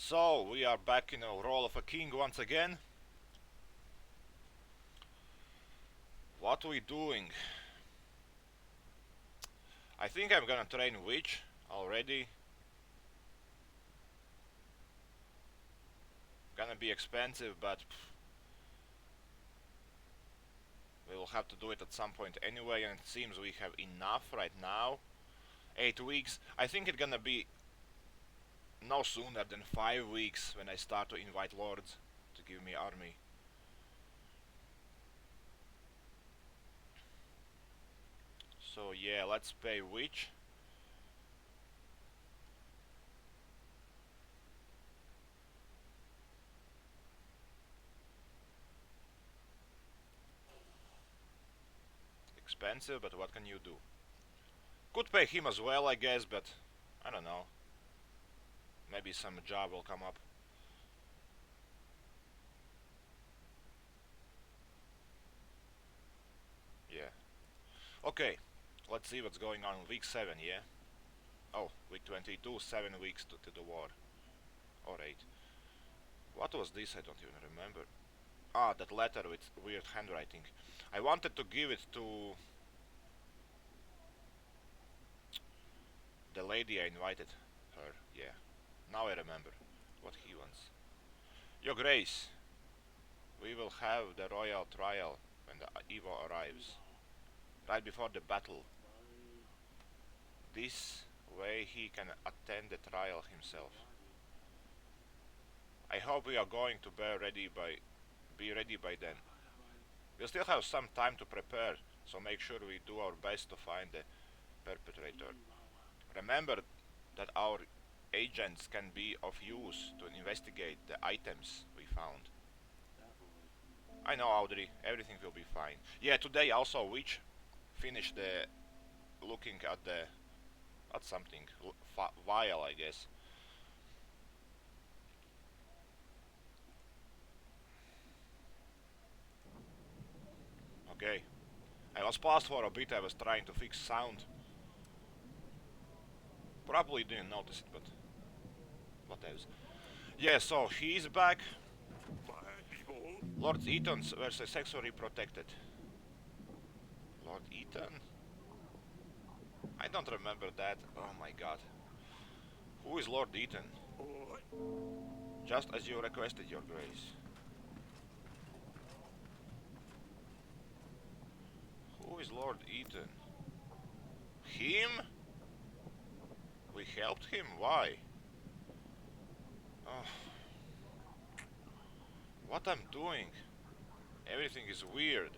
So, we are back in a role of a king once again. What are we doing? I think I'm gonna train witch already. Gonna be expensive, but we will have to do it at some point anyway, and it seems we have enough right now. 8 weeks. I think it's gonna be no sooner than 5 weeks when I start to invite lords to give me army. So yeah, let's pay witch. Expensive, but what can you do? Could pay him as well, I guess, but I don't know. Maybe some job will come up. Yeah. Okay, let's see what's going on in week 7, yeah? Oh, week 22, 7 weeks to the war. Or 8. What was this? I don't even remember. Ah, that letter with weird handwriting. I wanted to give it to the lady I invited her, yeah. Now I remember what he wants. Your Grace, we will have the royal trial when the Evo arrives. Right before the battle. This way he can attend the trial himself. I hope we are going to be ready by then. We'll still have some time to prepare, so make sure we do our best to find the perpetrator. Remember that our agents can be of use to investigate the items we found. I know, Audrey, everything will be fine. Yeah, today also Witch finished the looking at something vial, I guess. Okay, I was paused for a bit. I was trying to fix sound. Probably didn't notice it, but what else? Yeah, so he's back. Lord Eaton's versus sexually protected. Lord Eaton? I don't remember that. Oh my god. Who is Lord Eaton? Just as you requested, Your Grace. Who is Lord Eaton? Him? We helped him? Why? Oh, what I'm doing? Everything is weird.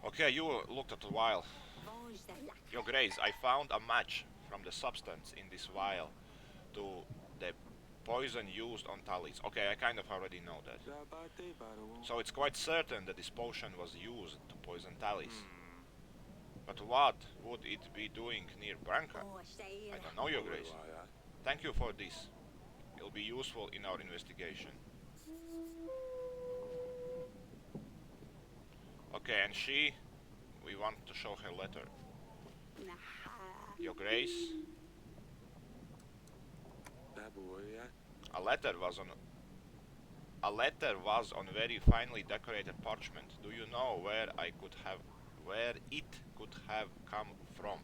Okay, you looked at a vial. Your Grace, I found a match from the substance in this vial to the poison used on Talis. Okay, I kind of already know that. So it's quite certain that this potion was used to poison Talis. But what would it be doing near Branca? I don't know, Your Grace. Thank you for this. It'll be useful in our investigation. Okay, and we want to show her letter. Your Grace, a letter was on a letter was on very finely decorated parchment. Do you know where it could have come from?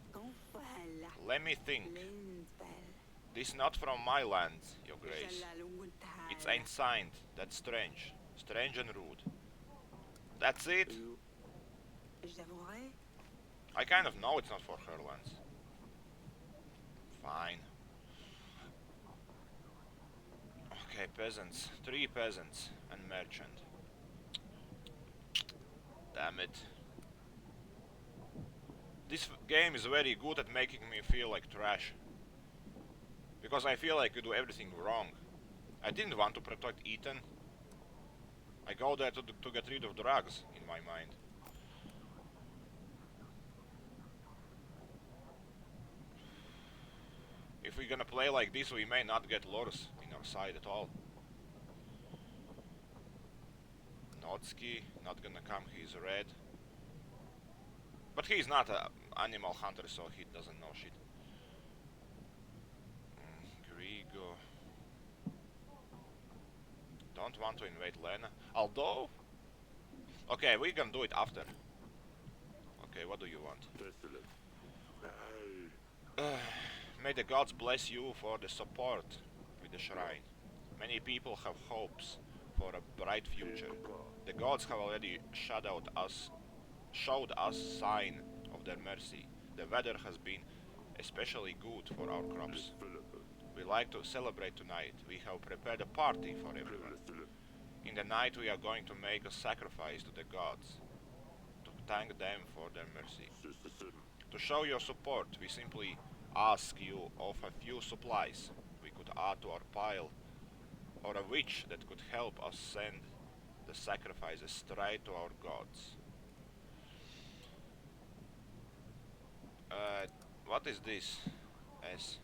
Let me think. This not from my lands, Your Grace. It's ain't signed. That's strange. Strange and rude. That's it? I kind of know it's not for her lands. Fine. Okay, peasants. 3 peasants and merchant. Damn it. This game is very good at making me feel like trash. Because I feel like you do everything wrong. I didn't want to protect Ethan. I go there to get rid of drugs, in my mind. If we're gonna play like this, we may not get lords in our side at all. Notsky, not gonna come, he's red. But he's not an animal hunter, so he doesn't know shit. we go. Don't want to invade Lena. Although... Okay, we can do it after. Okay, what do you want? May the gods bless you for the support with the shrine. Many people have hopes for a bright future. The gods have already showed us sign of their mercy. The weather has been especially good for our crops. We like to celebrate tonight. We have prepared a party for everyone. In the night we are going to make a sacrifice to the gods, to thank them for their mercy. To show your support, we simply ask you of a few supplies we could add to our pile, or a witch that could help us send the sacrifices straight to our gods. Uh, what is this? S.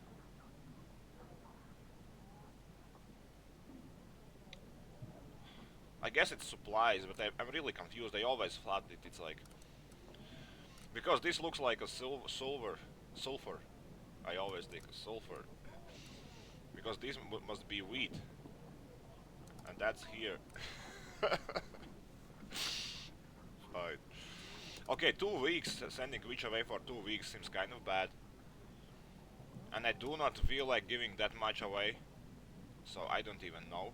I guess it's supplies, but I'm really confused. I always thought that it's like... Because this looks like a sulfur. I always think sulfur. Because this must be wheat. And that's here. Fine. Okay, 2 weeks. Sending witch away for 2 weeks seems kind of bad. And I do not feel like giving that much away. So I don't even know.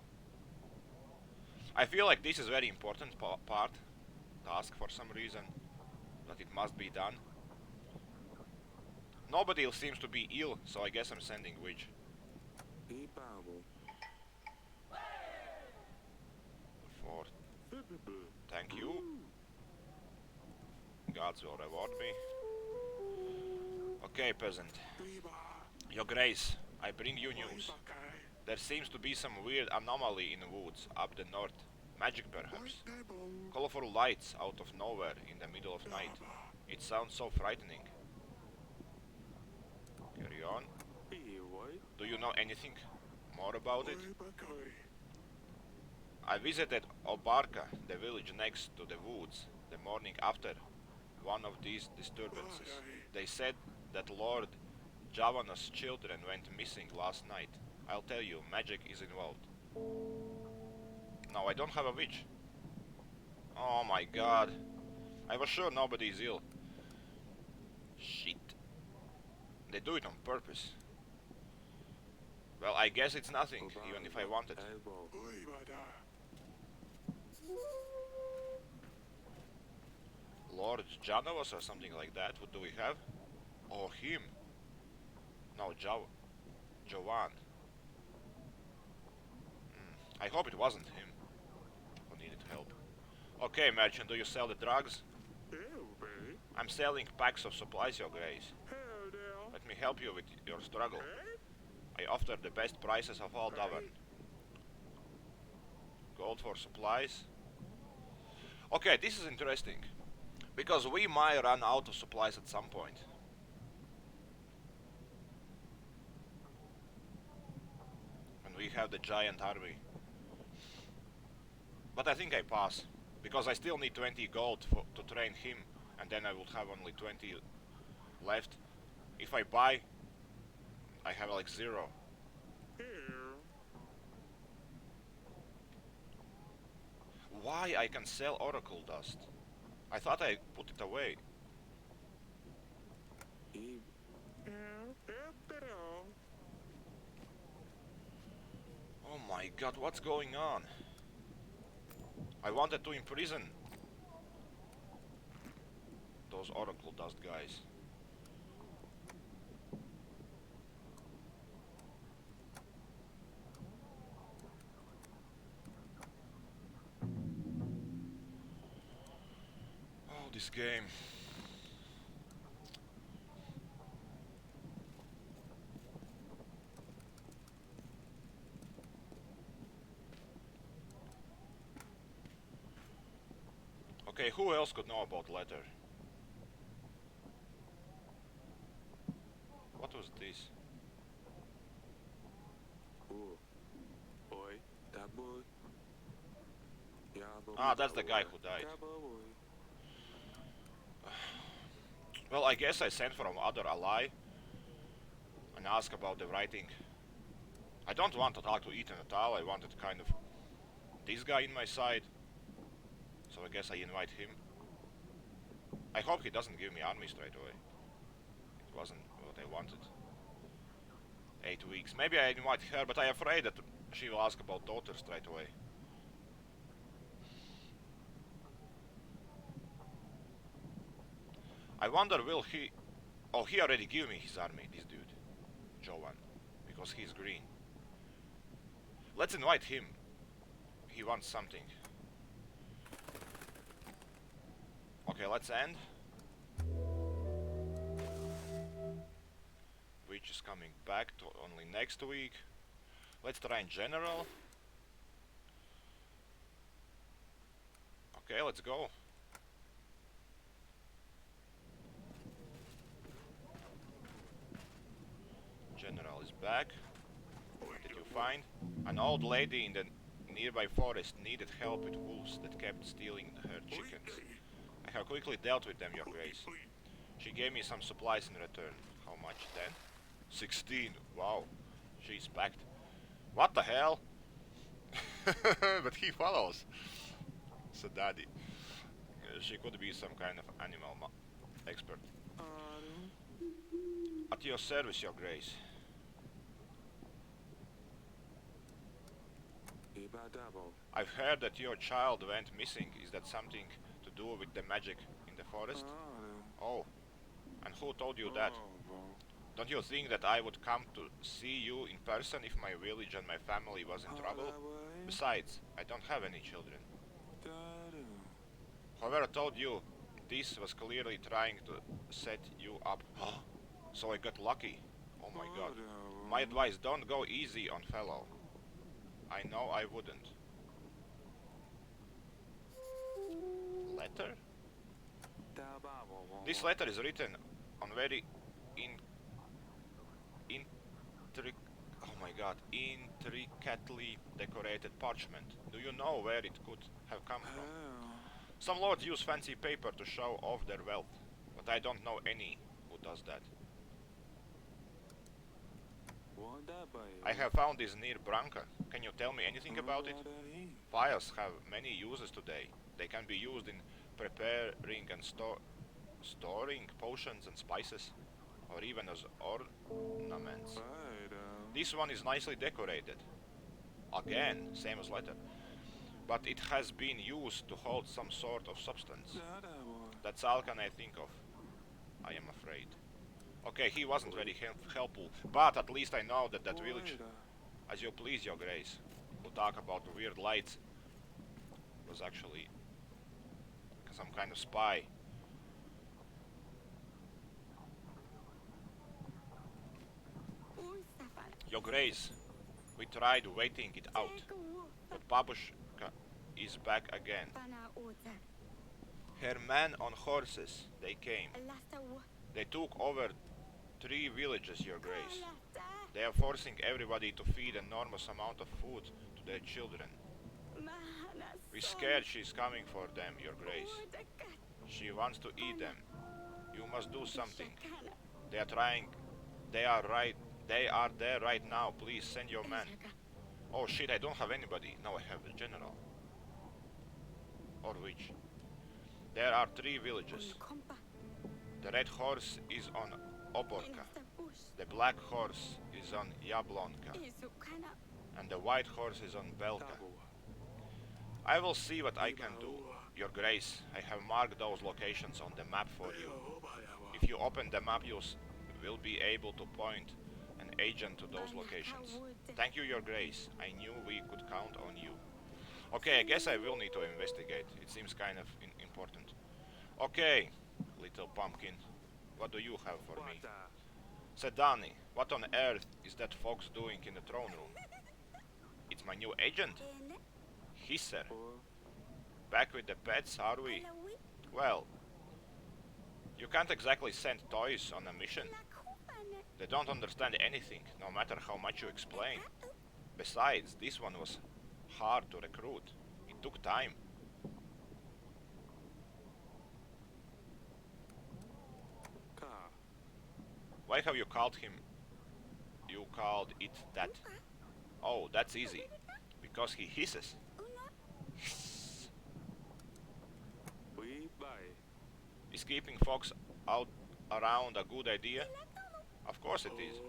I feel like this is very important task for some reason. That it must be done. Nobody seems to be ill, so I guess I'm sending witch. For... Thank you. Gods will reward me. Okay, peasant. Your grace, I bring you news. There seems to be some weird anomaly in the woods up the north. Magic perhaps. Colorful lights out of nowhere in the middle of night. It sounds so frightening. Carry on. Do you know anything more about it? I visited Obarka, the village next to the woods, the morning after one of these disturbances. They said that Lord Javana's children went missing last night. I'll tell you, magic is involved. No, I don't have a witch. Oh my god. I was sure nobody is ill. Shit. They do it on purpose. Well, I guess it's nothing, even if I wanted. Lord Janovas or something like that. What do we have? Oh, him. No, Jovan. I hope it wasn't him who needed help. Okay, merchant, do you sell the drugs? I'm selling packs of supplies, your grace. Let me help you with your struggle. I offer the best prices of all Davern. Gold for supplies. Okay, this is interesting. Because we might run out of supplies at some point. When we have the giant army. But I think I pass. Because I still need 20 gold to train him. And then I would have only 20 left. If I buy, I have like 0. Why I can sell oracle dust? I thought I put it away. Oh my god, what's going on? I wanted to imprison those oracle dust guys. Oh, this game. Okay, who else could know about letter? What was this? Ah, that's the guy who died. Well, I guess I sent from other ally and ask about the writing. I don't want to talk to Ethan at all. I wanted kind of this guy in my side. So I guess I invite him. I hope he doesn't give me army straight away. It wasn't what I wanted. 8 weeks. Maybe I invite her, but I'm afraid that she will ask about daughter straight away. I wonder will he... Oh, he already gave me his army, this dude. Joan. Because he's green. Let's invite him. He wants something. Okay, let's end. Which is coming back to only next week. Let's try in general. Okay, let's go. General is back. What did you find? An old lady in the nearby forest needed help with wolves that kept stealing her chickens. I have quickly dealt with them, Your Grace. She gave me some supplies in return. How much? 10? 16. Wow. She's packed. What the hell? But he follows. So daddy. She could be some kind of animal expert. At your service, Your Grace. I've heard that your child went missing. Is that something to do with the magic in the forest? Oh, and who told you that? Don't you think that I would come to see you in person if my village and my family was in trouble? Besides, I don't have any children. Whoever told you this was clearly trying to set you up. So I got lucky. Oh my god. My advice, don't go easy on fellow. I know I wouldn't. Letter? This letter is written on very oh my god, intricately decorated parchment. Do you know where it could have come from? Some lords use fancy paper to show off their wealth, but I don't know any who does that. I have found this near Branca. Can you tell me anything about it? Files have many uses today. They can be used in preparing and storing potions and spices, or even as ornaments. This one is nicely decorated. Again, same as letter. But it has been used to hold some sort of substance. That's all can I think of. I am afraid. Okay, he wasn't very helpful, but at least I know that that village, as you please, Your Grace, who talk about the weird lights, was actually some kind of spy. Your Grace, we tried waiting it out, but Babushka is back again. Her men on horses, they came. They took over 3 villages, Your Grace. They are forcing everybody to feed an enormous amount of food to their children. We're scared she's coming for them, Your Grace. She wants to eat them. You must do something. They are trying. They are there right now. Please send your men. Oh shit, I don't have anybody. Now I have the general. Or which? There are 3 villages. The red horse is on Oborka. The black horse is on Jablonka. And the white horse is on Belka. I will see what I can do. Your Grace, I have marked those locations on the map for you. If you open the map, you will be able to point an agent to those locations. Thank you, Your Grace. I knew we could count on you. Okay, I guess I will need to investigate. It seems kind of important. Okay, little pumpkin. What do you have for me? Sedani, what on earth is that fox doing in the throne room? It's my new agent. Hisser. Back with the pets, are we? Well, you can't exactly send toys on a mission. They don't understand anything, no matter how much you explain. Besides, this one was hard to recruit. It took time. Why have you called him? You called it that. Oh, that's easy. Because he hisses. Is keeping fox out around a good idea? Of course it is.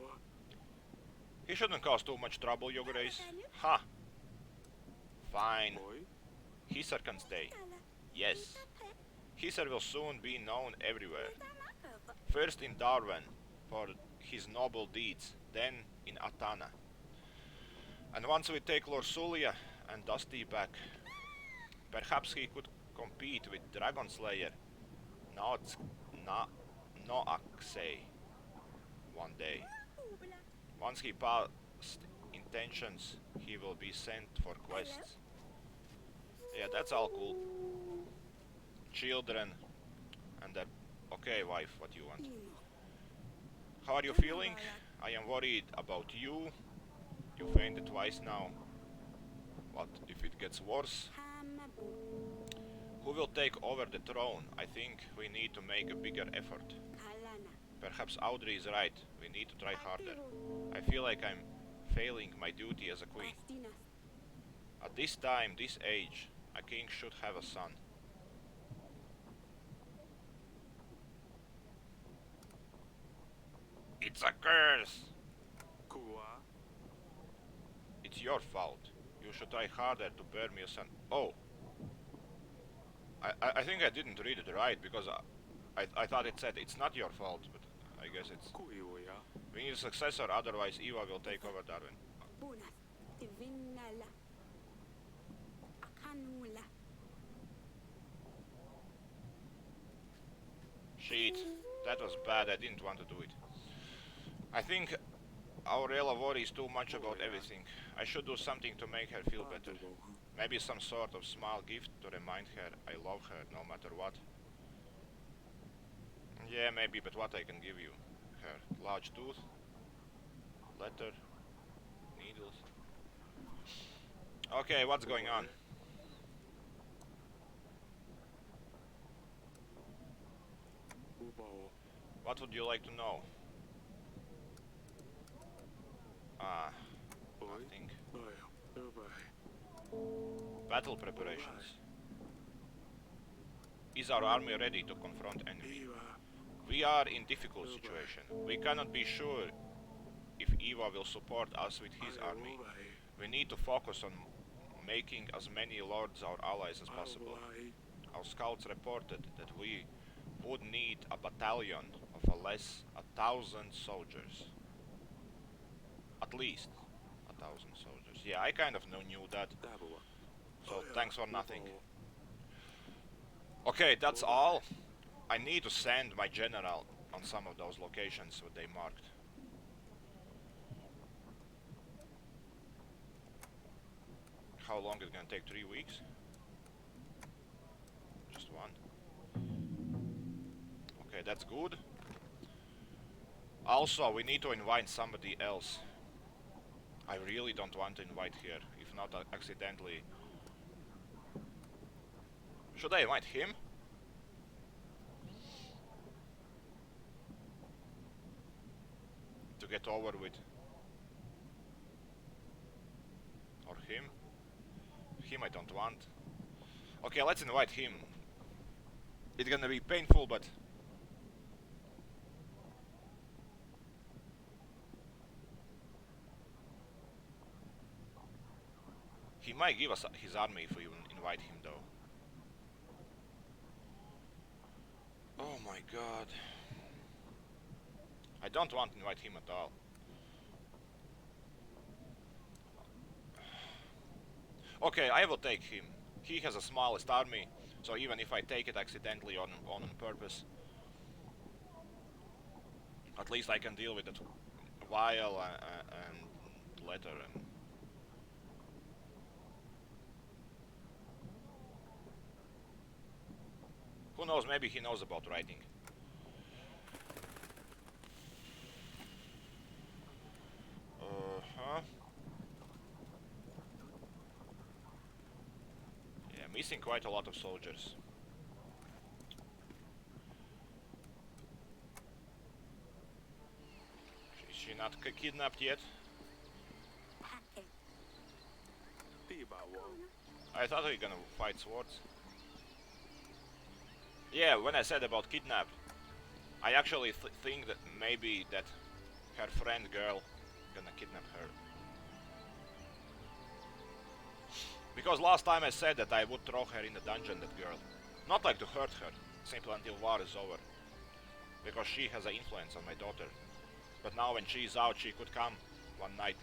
He shouldn't cause too much trouble, Your Grace. Ha! Fine. Hisser can stay. Yes. Hisser will soon be known everywhere. First in Darwin for his noble deeds, then in Atana. And once we take Lord Sulia and Dusty back, perhaps he could compete with Dragon Slayer Noaxay one day. Once he passed intentions, he will be sent for quests. Yeah, that's all cool. Children and that. Okay, wife, what you want? How are you feeling? I am worried about you. You fainted twice now. What if it gets worse? Who will take over the throne? I think we need to make a bigger effort. Perhaps Audrey is right. We need to try harder. I feel like I'm failing my duty as a queen. At this time, this age, a king should have a son. It's a curse! It's your fault. You should try harder to bear me a son. Oh! I think I didn't read it right because I thought it said it's not your fault, but I guess it's... We need a successor, otherwise Eva will take over Darwin. Shit, that was bad, I didn't want to do it. I think Aurela worries too much about everything. I should do something to make her feel better. Maybe some sort of small gift to remind her I love her no matter what. Yeah, maybe, but what I can give you? Her large tooth, letter, needles. Okay, what's going on? What would you like to know? Nothing. Battle preparations. Is our army ready to confront enemy? We are in difficult situation. We cannot be sure if Eva will support us with his army. We need to focus on making as many lords our allies as possible. Our scouts reported that we would need a battalion of less 1,000 soldiers. At least 1,000 soldiers. Yeah, I kind of knew that. So thanks for nothing. Okay, that's all. I need to send my general on some of those locations what they marked. How long is it gonna take? 3 weeks? Just one. Okay, that's good. Also, we need to invite somebody else. I really don't want to invite her, if not accidentally. Should I invite him? To get over with. Or him? Him I don't want. Okay, let's invite him. It's gonna be painful, but... He might give us his army if we invite him, though. Oh my god. I don't want to invite him at all. Okay, I will take him. He has the smallest army, so even if I take it accidentally on purpose, at least I can deal with it while and later. And who knows, maybe he knows about writing. Uh-huh. Yeah, missing quite a lot of soldiers. Is she not kidnapped yet? I thought we were gonna fight swords. Yeah, when I said about kidnap, I actually think that maybe that her friend girl gonna kidnap her. Because last time I said that I would throw her in the dungeon, that girl. Not like to hurt her, simply until war is over. Because she has an influence on my daughter. But now when she's out, she could come one night.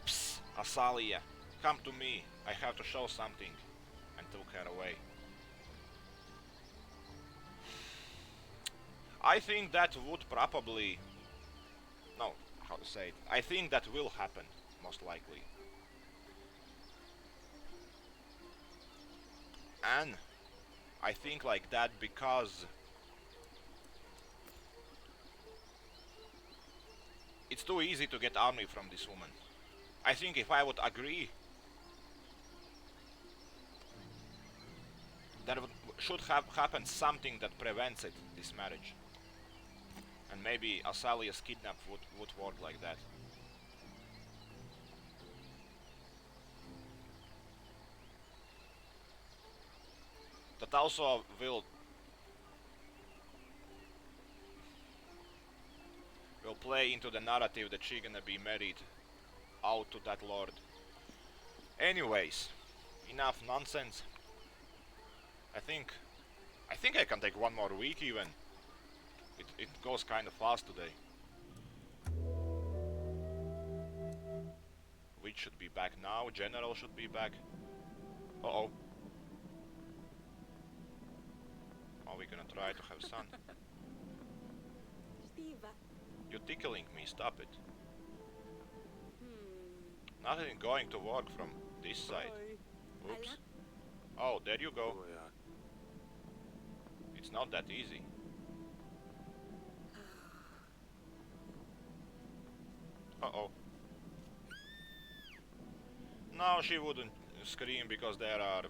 Psst, Asalia, come to me, I have to show something. And took her away. I think that would probably... No, how to say it? I think that will happen, most likely. And I think like that because it's too easy to get army from this woman. I think if I would agree, there should have happened something that prevents it, this marriage. And maybe Asalia's kidnap would work like that. That also will play into the narrative that she gonna be married out to that lord. Anyways, enough nonsense. I think I can take one more week even. It goes kind of fast today. Witch should be back now. General should be back. Uh-oh. Are we gonna try to have sun? You're tickling me, stop it. Nothing going to work from this side. Oops. Oh, there you go. It's not that easy. Uh-oh. No, she wouldn't scream because there are...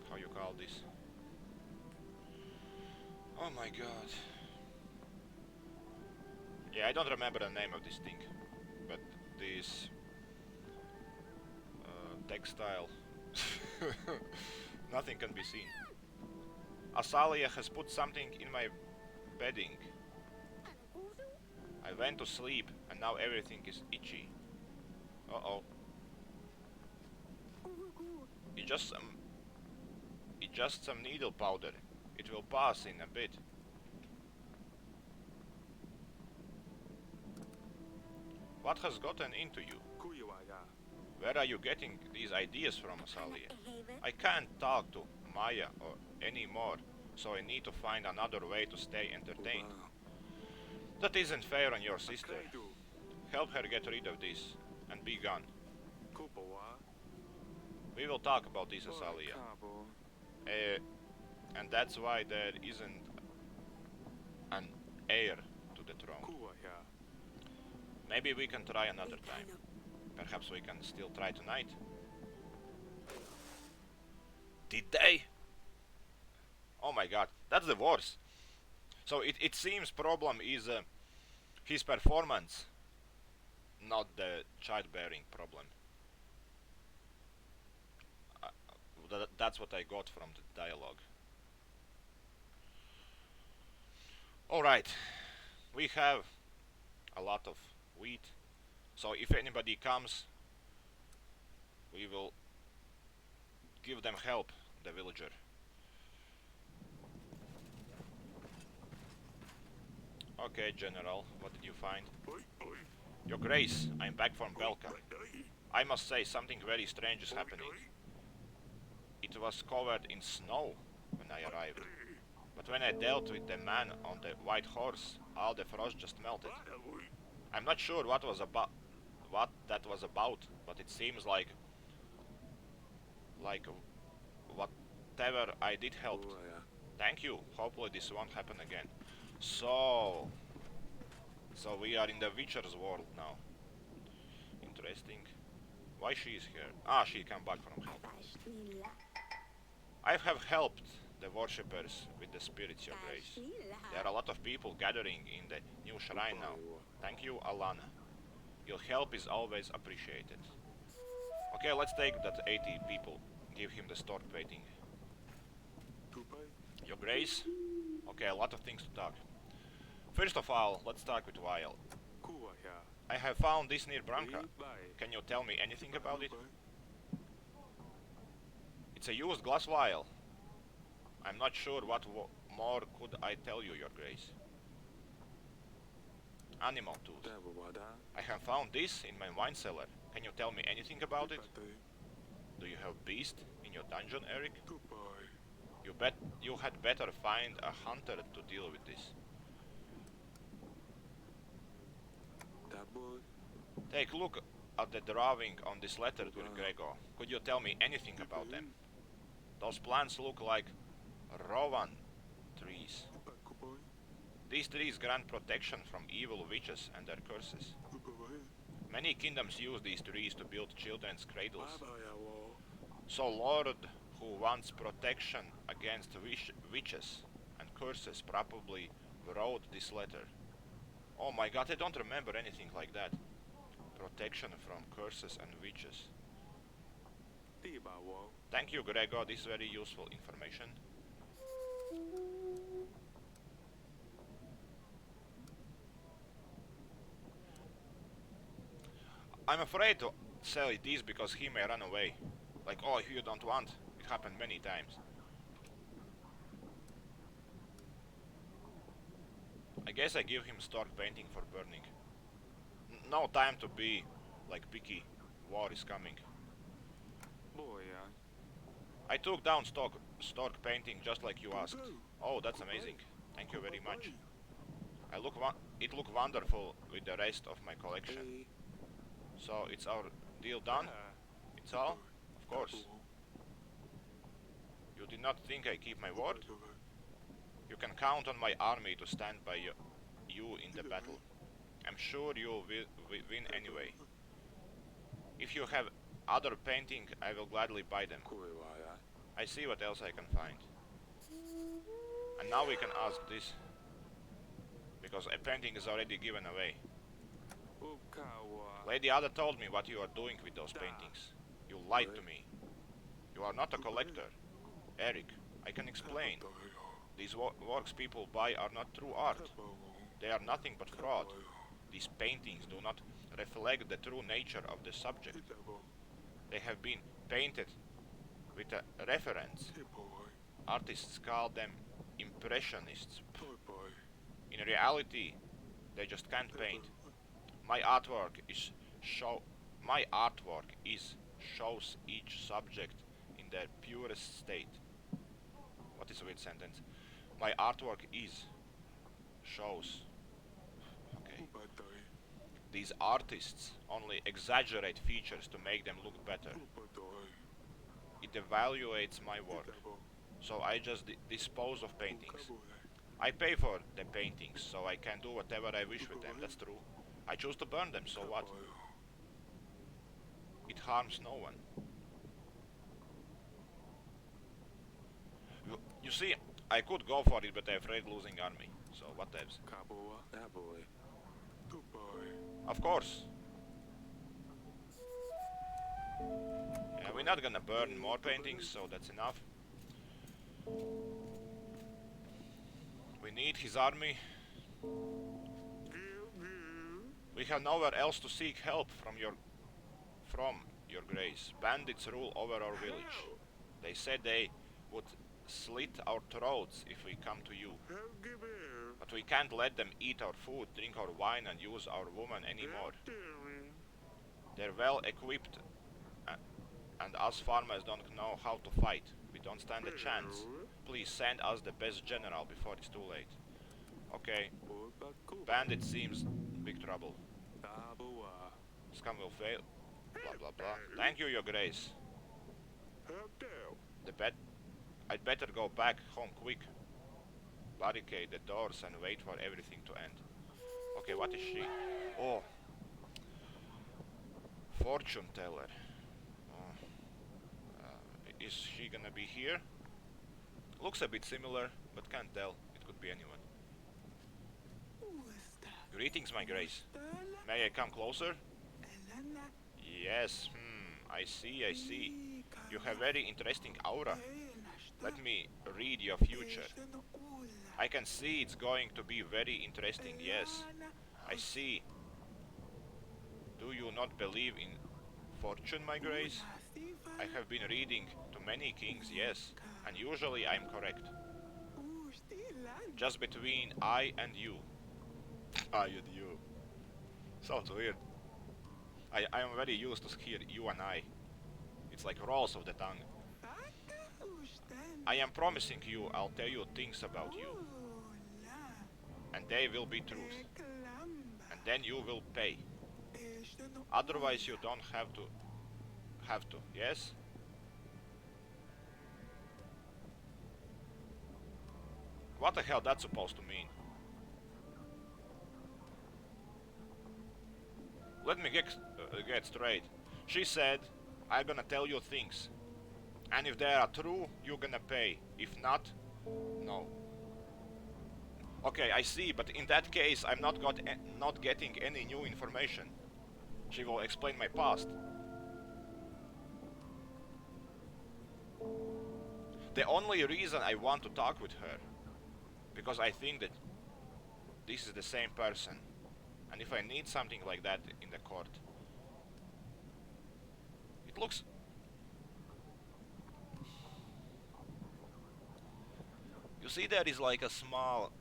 How you call this? Oh my god. Yeah, I don't remember the name of this thing. But this... textile... Nothing can be seen. Asalia has put something in my bedding. I went to sleep and now everything is itchy. Uh-oh. It's just some needle powder. It will pass in a bit. What has gotten into you? Where are you getting these ideas from, Asalia? I can't talk to Maya or anymore, so I need to find another way to stay entertained. That isn't fair on your sister. Help her get rid of this and be gone. We will talk about this, Asalia. And that's why there isn't an heir to the throne. Maybe we can try another time. Perhaps we can still try tonight. Did they? Oh my god, that's the worst. So it seems problem is his performance, not the childbearing problem. That's what I got from the dialogue. Alright, we have a lot of wheat, so if anybody comes, we will give them help, the villager. Okay, General, what did you find? Your Grace, I'm back from Belka. I must say, something very strange is happening. It was covered in snow when I arrived. But when I dealt with the man on the white horse, all the frost just melted. I'm not sure what that was about, but it seems like whatever I did helped. Thank you. Hopefully this won't happen again. So we are in the Witcher's world now. Interesting. Why she is here? Ah, she came back from help. I have helped the worshippers with the spirits, Your Grace. There are a lot of people gathering in the new shrine now. Thank you, Alana. Your help is always appreciated. Okay, let's take that 80 people. Give him the stork painting. Your Grace? Okay, a lot of things to talk. First of all, let's start with Weil. I have found this near Branca. Can you tell me anything about it? It's a used glass vial. I'm not sure what more could I tell you, Your Grace. Animal tooth. I have found this in my wine cellar. Can you tell me anything about it? Do you have beast in your dungeon, Eric? You had better find a hunter to deal with this. Take a look at the drawing on this letter to Gregor. Could you tell me anything about them? Those plants look like rowan trees. These trees grant protection from evil witches and their curses. Many kingdoms use these trees to build children's cradles. So Lord, who wants protection against witches and curses, probably wrote this letter. Oh my god, I don't remember anything like that. Protection from curses and witches. Thank you, Gregor, this is very useful information. I'm afraid to sell these because he may run away. Like, oh, you don't want. It happened many times. I guess I give him stork painting for burning. No time to be like picky. War is coming. I took down stork painting just like you asked. Oh, that's amazing. Thank you very much. It looked wonderful with the rest of my collection. So it's our deal done? It's all? Of course. You did not think I keep my word? You can count on my army to stand by you in the battle. I'm sure you will win anyway. If you have other painting, I will gladly buy them. I see what else I can find. And now we can ask this, because a painting is already given away. Lady Ada told me what you are doing with those paintings. You lied to me. You are not a collector. Eric, I can explain. These works people buy are not true art. They are nothing but fraud. These paintings do not reflect the true nature of the subject. They have been painted with a reference. Artists call them impressionists. In reality, they just can't paint. My artwork shows each subject in their purest state. What is a weird sentence? My artwork shows. Okay. These artists only exaggerate features to make them look better. It evaluates my work. So I just dispose of paintings. I pay for the paintings, so I can do whatever I wish with them, that's true. I choose to burn them, so what? It harms no one. You see, I could go for it, but I'm afraid losing army. So what else? Of course. Yeah, we're not gonna burn more paintings, so that's enough. We need his army. We have nowhere else to seek help from your grace. Bandits rule over our village. They said they would slit our throats if we come to you. But we can't let them eat our food, drink our wine, and use our women anymore. They're well equipped, and us farmers don't know how to fight. We don't stand a chance. Please send us the best general before it's too late. Okay. Bandit seems big trouble. Scum will fail. Blah blah blah. Thank you, Your Grace. I'd better go back home quick. Barricade the doors and wait for everything to end. Okay, what is she? Oh. Fortune teller. Is she gonna be here? Looks a bit similar, but can't tell. It could be anyone. Greetings, my grace. May I come closer? Yes, I see, I see. You have very interesting aura. Let me read your future. I can see it's going to be very interesting, yes. I see. Do you not believe in fortune, my grace? I have been reading to many kings, yes, and usually I'm correct. Just between I and you. I and you. Sounds weird. I am very used to hear you and I. It's like rolls of the tongue. I am promising you I'll tell you things about you. And they will be truth. And then you will pay. Otherwise you don't have to, yes? What the hell that's supposed to mean? Let me get straight. She said, I'm gonna tell you things. And if they are true, you're gonna pay. If not, no. Okay, I see, but in that case, I'm not getting any new information. She will explain my past. The only reason I want to talk with her, because I think that this is the same person. And if I need something like that in the court, it looks... You see there is like a small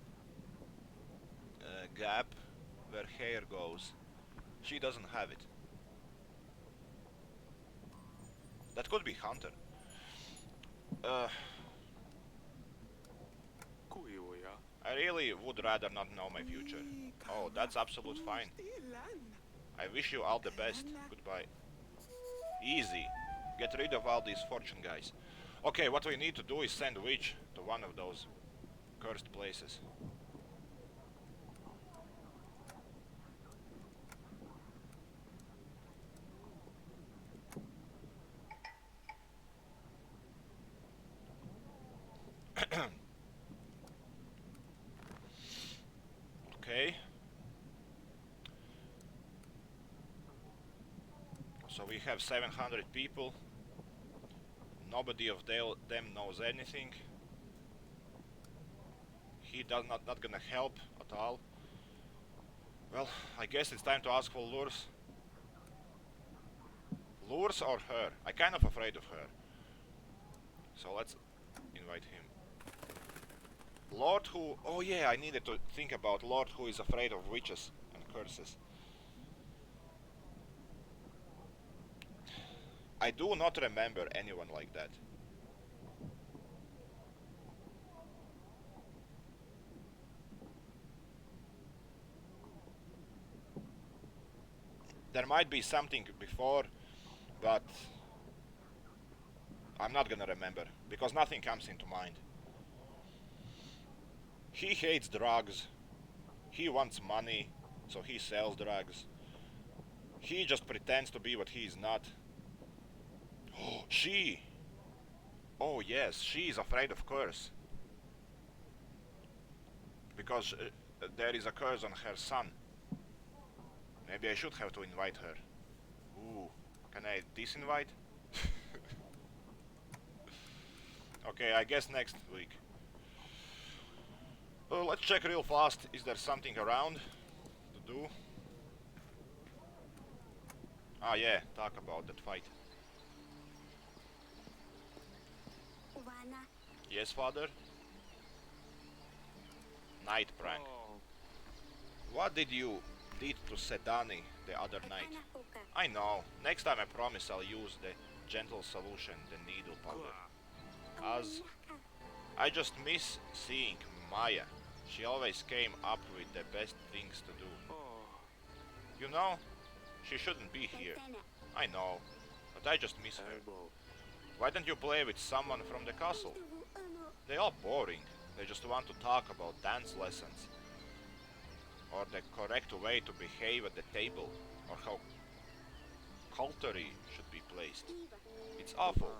gap where hair goes. She doesn't have it. That could be Hunter. Uh, I really would rather not know my future. Oh, that's absolute fine. I wish you all the best. Goodbye. Easy. Get rid of all these fortune guys. Okay, what we need to do is send Witch to one of those cursed places. Okay. So we have 700 people. Nobody of them knows anything. He does not gonna help at all. Well, I guess it's time to ask for Lures. Lures or her? I'm kind of afraid of her. So let's invite him. Lord who... Oh yeah, I needed to think about Lord who is afraid of witches and curses. I do not remember anyone like that. There might be something before, but I'm not gonna remember, because nothing comes into mind. He hates drugs. He wants money, so he sells drugs. He just pretends to be what he is not. Oh, she! Oh yes, she is afraid of curse. Because there is a curse on her son. Maybe I should have to invite her. Ooh, can I disinvite? Okay, I guess next week. Let's check real fast. Is there something around to do? Ah yeah, talk about that fight. Yes, father? Night prank. What did you did to Sedani the other night? I know. Next time I promise I'll use the gentle solution, the needle powder. As I just miss seeing Maya. She always came up with the best things to do. You know, she shouldn't be here. I know, but I just miss her. Why don't you play with someone from the castle? They are boring. They just want to talk about dance lessons, or the correct way to behave at the table, or how cutlery should be placed. It's awful.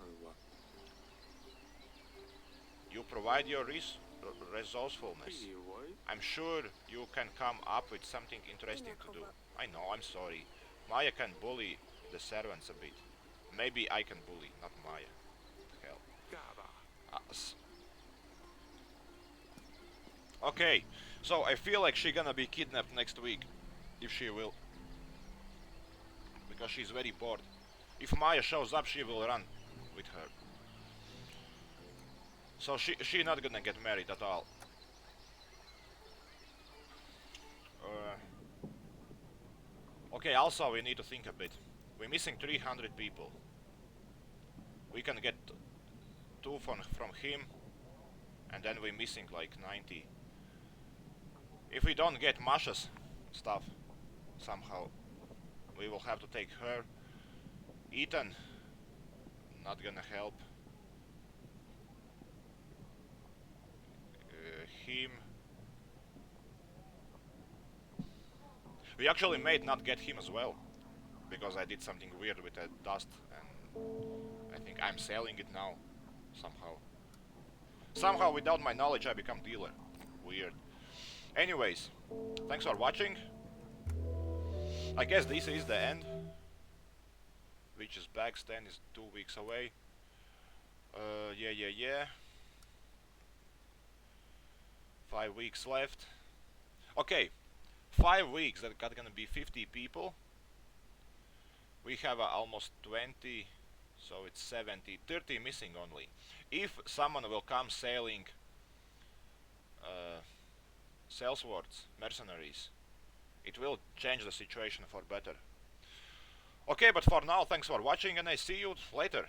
You provide your resourcefulness. I'm sure you can come up with something interesting to do. I know, I'm sorry. Maya can bully the servants a bit. Maybe I can bully, not Maya. Hell. Okay, so I feel like she's gonna be kidnapped next week, if she will, because she's very bored. If Maya shows up, she will run with her. So she not gonna get married at all. Uh, okay, also we need to think a bit. We're missing 300 people. We can get two from him, and then we're missing like 90. If we don't get Masha's stuff somehow, we will have to take her. Ethan, not gonna help. Him. We actually might not get him as well, because I did something weird with that dust, and I think I'm selling it now, somehow. Somehow, without my knowledge, I become dealer. Weird. Anyways, thanks for watching. I guess this is the end. Which is back stand is 2 weeks away. Yeah. 5 weeks left. Okay, 5 weeks, that got gonna be 50 people. We have almost 20, so it's 70, 30 missing only. If someone will come sailing saleswords, mercenaries, it will change the situation for better. Okay, but for now, thanks for watching, and I see you later.